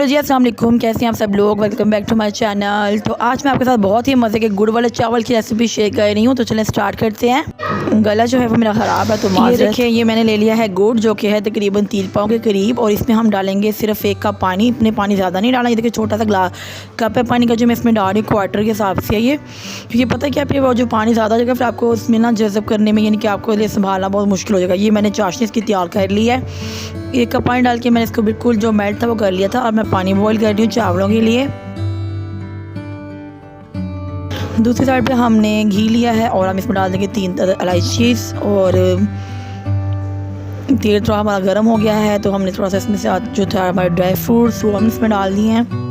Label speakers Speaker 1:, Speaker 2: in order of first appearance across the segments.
Speaker 1: जी अस्सलाम वालेकुम, कैसे हैं आप सब लोग। Welcome back to my channel. तो आज मैं आपके साथ बहुत ही मज़े के गुड़ वाले चावल की रेसिपी शेयर कर रही हूँ। तो चलें स्टार्ट करते हैं। गला जो है वो मेरा ख़राब है, तो ये देखिए ये मैंने ले लिया है गुड़ जो कि है तकरीबन 3 पाव के करीब, और इसमें हम डालेंगे सिर्फ 1 कप पानी। इतने पानी ज़्यादा नहीं डालना। ये देखिए छोटा सा ग्लास कप है पानी का जो मैं इसमें डाल रही हूँ, क्वार्टर के हिसाब से है ये, क्योंकि पता है क्या फिर वो जो पानी ज़्यादा हो जाएगा फिर आपको उसमें ना जज़ब करने में, यानी कि आपको लिए संभालना बहुत मुश्किल हो जाएगा। ये मैंने चाशनी इसकी तैयार कर ली है। 1 कप पानी डाल के मैंने इसको बिल्कुल जो मेल्ट था वो कर लिया था। और मैं पानी बॉईल कर रही हूँ चावलों के लिए। दूसरी साइड पे हमने घी लिया है और हम इसमें डाल देंगे 3 इलायची, और तेल थोड़ा हमारा गर्म हो गया है तो हमने थोड़ा सा इसमें से जो था हमारे ड्राई फ्रूट्स वो हम इसमें डाल दिए हैं।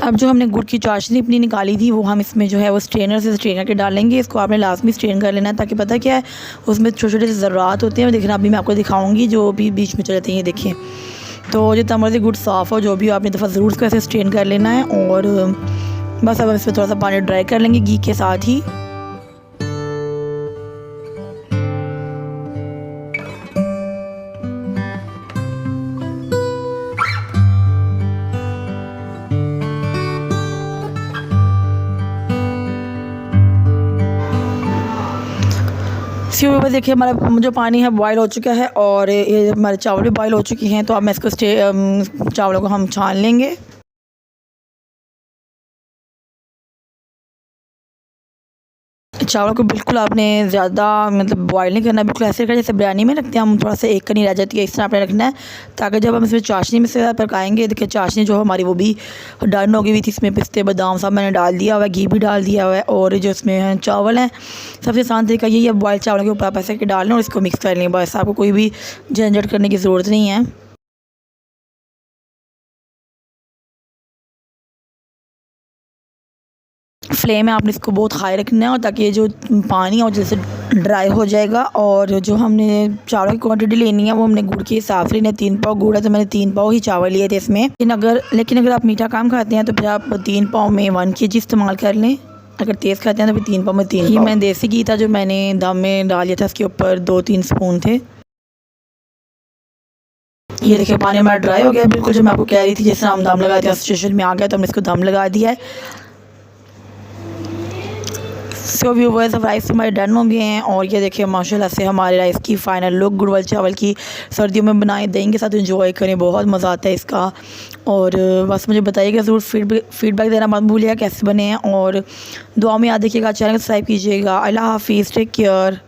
Speaker 1: अब जो हमने गुड़ की चाशनी अपनी निकाली थी वो हम इसमें जो है वो स्ट्रेनर के डालेंगे। इसको आपने लाजमी स्ट्रेन कर लेना है, ताकि पता क्या है उसमें छोटे छोटे ज़र्रात होते हैं। देखना अभी मैं आपको दिखाऊंगी जो भी बीच में चले जाते हैं, ये देखिए। तो जितना मर्ज़ी गुड़ साफ़ हो जो भी आपने दफ़ा ज़रूर उसको ऐसे स्ट्रेन कर लेना है। और बस अब इसमें थोड़ा सा पानी ड्राई कर लेंगे घी के साथ ही। इसके ऊपर देखिए हमारा जो पानी है बॉयल हो चुका है और ये हमारे चावल भी बॉयल हो चुके हैं। तो अब मैं इसको चावलों को हम छान लेंगे। चावलों को बिल्कुल आपने ज़्यादा मतलब बॉयल नहीं करना, बिल्कुल ऐसे करना जैसे बिरयानी में रखते हैं हम, थोड़ा सा एक कनी रह जाती है, इस तरह आपने रखना है, ताकि जब हम इसमें चाशनी में से पकाएंगे। देखिए चाशनी जो हमारी वो भी डन हो गई हुई थी। इसमें पिस्ते बादाम सब मैंने डाल दिया हुआ है, घी भी डाल दिया हुआ है, और जो इसमें चावल हैं सबसे आसान तरीका यही है, बॉयल चावलों के ऊपर आप ऐसे के डाल लें और इसको मिक्स कर लें। बस आपको कोई भी झंझट करने की ज़रूरत नहीं है। फ्लेम है आपने इसको बहुत हाई रखना है, ताकि ये जो पानी है वो जैसे ड्राई हो जाएगा। और जो हमने चावलों की क्वांटिटी लेनी है वो हमने गुड़ के हिसाब से लेनी है। 3 पाव गुड़ है तो मैंने 3 पाव ही चावल लिए थे इसमें। लेकिन अगर आप मीठा कम खाते हैं तो फिर आप 3 पाव में 1 kg इस्तेमाल कर लें। अगर तेज़ खाते हैं तो फिर 3 पाव में 3 पाव। मैंने देसी घी था जो मैंने दम में डाल लिया था, इसके ऊपर 2-3 स्पून थे। ये देखिए पानी हमारा ड्राई हो गया बिल्कुल, जो मैं आपको कह रही थी जैसे हम दम लगाते हैं सिचुएशन में आ गया, तो हमने इसको दम लगा दिया है। सो व्यूअर्स अब राइस हमारे डन हो गए हैं, और ये देखिए माशाल्लाह से हमारे राइस की फ़ाइनल लुक गुड़ वाले चावल की। सर्दियों में बनाएं, दही के साथ एंजॉय करें, बहुत मज़ा आता है इसका। और बस मुझे बताइएगा ज़रूर, फीडबैक देना मत भूलिएगा कैसे बने हैं, और दुआ में याद रखिएगा, चैनल को सब्सक्राइब कीजिएगा। अल्लाह हाफिज़, टेक केयर।